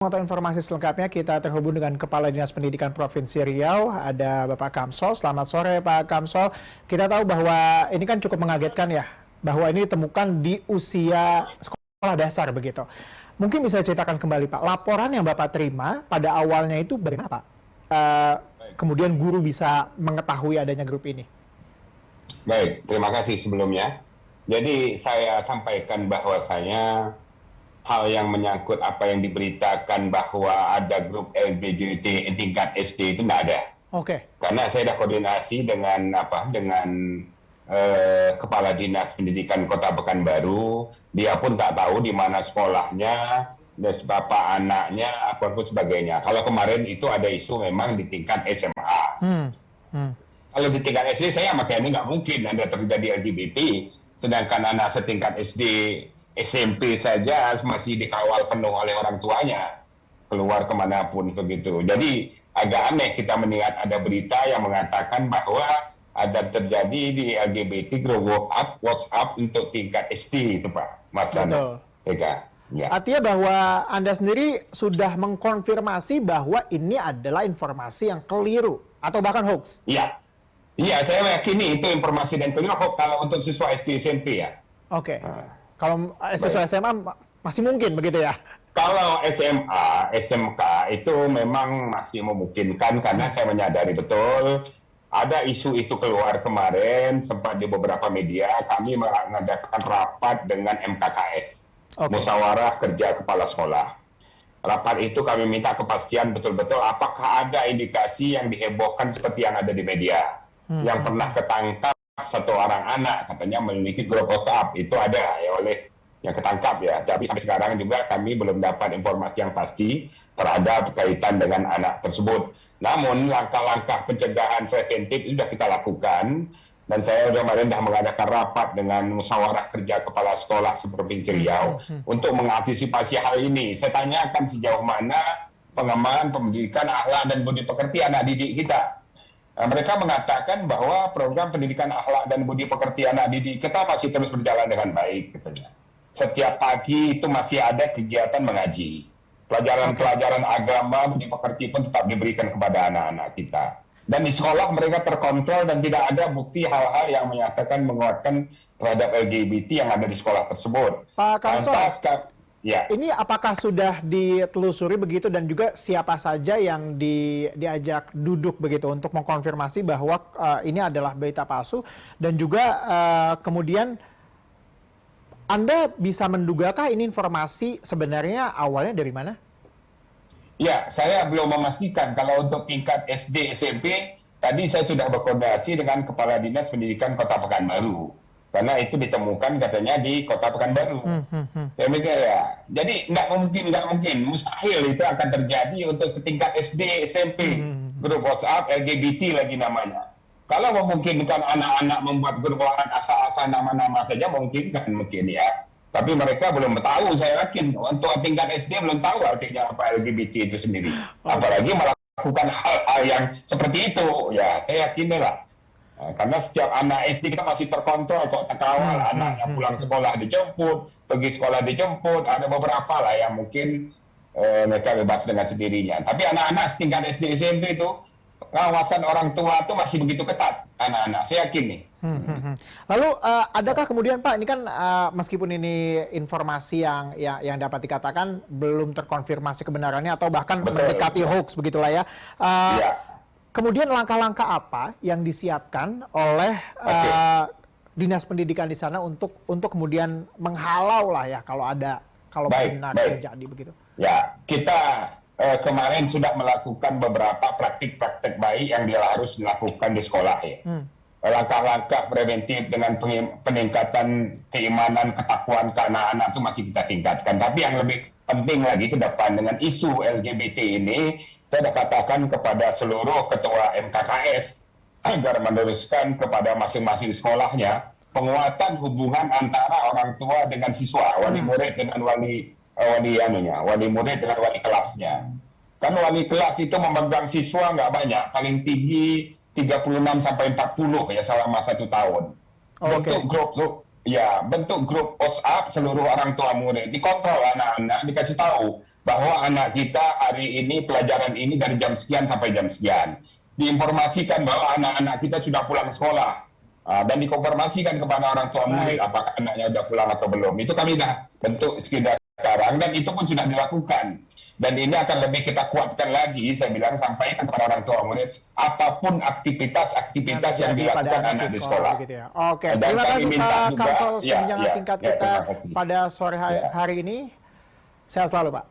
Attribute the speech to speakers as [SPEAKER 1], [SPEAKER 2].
[SPEAKER 1] Untuk informasi selengkapnya kita terhubung dengan Kepala Dinas Pendidikan Provinsi Riau, ada Bapak Kamsol. Selamat sore Pak Kamsol. Kita tahu bahwa ini kan cukup mengagetkan ya, bahwa ini ditemukan di usia sekolah dasar begitu. Mungkin bisa ceritakan kembali Pak, laporan yang Bapak terima pada awalnya itu bagaimana Pak? Kemudian guru bisa mengetahui adanya grup ini.
[SPEAKER 2] Baik, terima kasih sebelumnya. Jadi saya sampaikan bahwasanya hal yang menyangkut apa yang diberitakan bahwa ada grup LGBT tingkat SD itu tidak ada.
[SPEAKER 1] Oke.
[SPEAKER 2] Karena saya sudah koordinasi dengan Kepala Dinas Pendidikan Kota Pekanbaru, dia pun tak tahu di mana sekolahnya, dan bapak anaknya, apapun sebagainya. Kalau kemarin itu ada isu memang di tingkat SMA. Kalau di tingkat SD saya makanya nggak mungkin ada terjadi LGBT, sedangkan anak setingkat SD, SMP saja masih dikawal penuh oleh orang tuanya, keluar kemanapun begitu. Jadi agak aneh kita melihat ada berita yang mengatakan bahwa ada terjadi di LGBT grup WhatsApp untuk tingkat SD itu Pak, Mas Rano.
[SPEAKER 1] Ya. Artinya bahwa Anda sendiri sudah mengkonfirmasi bahwa ini adalah informasi yang keliru atau bahkan hoax?
[SPEAKER 2] Iya. Iya, saya meyakini itu informasi dan keliru kalau untuk siswa SD SMP ya.
[SPEAKER 1] Oke. Kalau siswa SMA masih mungkin begitu ya?
[SPEAKER 2] Kalau SMA, SMK itu memang masih memungkinkan karena saya menyadari betul ada isu itu keluar kemarin, sempat di beberapa media kami mengadakan rapat dengan MKKS, Musyawarah Kerja Kepala Sekolah. Rapat itu kami minta kepastian betul-betul apakah ada indikasi yang dihebohkan seperti yang ada di media. Yang pernah ketangkap satu orang anak katanya memiliki grup WhatsApp, itu ada ya oleh yang ketangkap ya. Tapi sampai sekarang juga kami belum dapat informasi yang pasti terhadap kaitan dengan anak tersebut. Namun langkah-langkah pencegahan preventif sudah kita lakukan dan saya kemarin sudah mengadakan rapat dengan Musyawarah Kerja Kepala Sekolah seprovinsi Riau untuk mengantisipasi hal ini. Saya tanyakan sejauh mana pengembangan pendidikan akhlak dan budi pekerti anak didik kita. Mereka mengatakan bahwa program pendidikan akhlak dan budi pekerti anak didik kita masih terus berjalan dengan baik, katanya. Setiap pagi itu masih ada kegiatan mengaji. Pelajaran-pelajaran agama, budi pekerti pun tetap diberikan kepada anak-anak kita. Dan di sekolah mereka terkontrol dan tidak ada bukti hal-hal yang menyatakan menguatkan terhadap LGBT yang ada di sekolah tersebut.
[SPEAKER 1] Pak Kamsol,
[SPEAKER 2] ya.
[SPEAKER 1] Ini apakah sudah ditelusuri begitu dan juga siapa saja yang diajak duduk begitu untuk mengkonfirmasi bahwa ini adalah berita palsu dan juga kemudian Anda bisa mendugakah ini informasi sebenarnya awalnya dari mana?
[SPEAKER 2] Ya, saya belum memastikan kalau untuk tingkat SD SMP tadi saya sudah berkoordinasi dengan Kepala Dinas Pendidikan Kota Pekanbaru. Karena itu ditemukan katanya di Kota Pekanbaru. Ya. Jadi nggak mungkin, mustahil itu akan terjadi untuk setingkat SD, SMP, grup WhatsApp, LGBT lagi namanya. Kalau memungkinkan anak-anak membuat grup WhatsApp asal-asal nama-nama saja mungkin ya. Tapi mereka belum tahu, saya yakin untuk tingkat SD belum tahu artinya apa LGBT itu sendiri. Apalagi melakukan hal-hal yang seperti itu, ya saya yakin lah. Karena setiap anak SD kita masih terkontrol kok, terkawal, anaknya pulang sekolah dijemput, pergi sekolah dijemput, ada beberapa lah yang mungkin mereka bebas dengan sendirinya. Tapi anak-anak setingkat SD SMP itu pengawasan orang tua itu masih begitu ketat anak-anak, saya yakin nih.
[SPEAKER 1] Lalu adakah kemudian Pak, ini kan meskipun ini informasi yang dapat dikatakan belum terkonfirmasi kebenarannya atau bahkan mendekati hoax begitulah ya. Kemudian langkah-langkah apa yang disiapkan oleh Dinas Pendidikan di sana untuk kemudian menghalau lah ya kalau benar terjadi begitu?
[SPEAKER 2] Ya, kita kemarin sudah melakukan beberapa praktik-praktik baik yang dia harus dilakukan di sekolah ya. Langkah-langkah preventif dengan peningkatan keimanan, ketakwaan ke anak-anak itu masih kita tingkatkan. Tapi yang lebih penting lagi ke depan dengan isu LGBT ini, saya sudah katakan kepada seluruh ketua MKKS agar meneruskan kepada masing-masing sekolahnya penguatan hubungan antara orang tua dengan siswa, wali murid dengan wali murid dengan wali kelasnya. Kan wali kelas itu memegang siswa nggak banyak, paling tinggi 36 sampai 40 ya selama 1 tahun. Untuk grup Ya, bentuk grup WhatsApp seluruh orang tua murid. Dikontrol anak-anak, dikasih tahu bahwa anak kita hari ini pelajaran ini dari jam sekian sampai jam sekian. Diinformasikan bahwa anak-anak kita sudah pulang sekolah. Dan dikonfirmasikan kepada orang tua murid apakah anaknya sudah pulang atau belum. Itu kami dah bentuk sekarang dan itu pun sudah dilakukan. Dan ini akan lebih kita kuatkan lagi, saya bilang, sampaikan kepada orang tua murid, apapun aktivitas yang dilakukan anak di sekolah.
[SPEAKER 1] Gitu ya. Oke,
[SPEAKER 2] Dan
[SPEAKER 1] terima
[SPEAKER 2] kami
[SPEAKER 1] kasih
[SPEAKER 2] minta
[SPEAKER 1] Pak
[SPEAKER 2] juga,
[SPEAKER 1] Kamsel, perbincangan singkat kita
[SPEAKER 2] terima kasih.
[SPEAKER 1] pada sore hari ini. Sehat selalu Pak.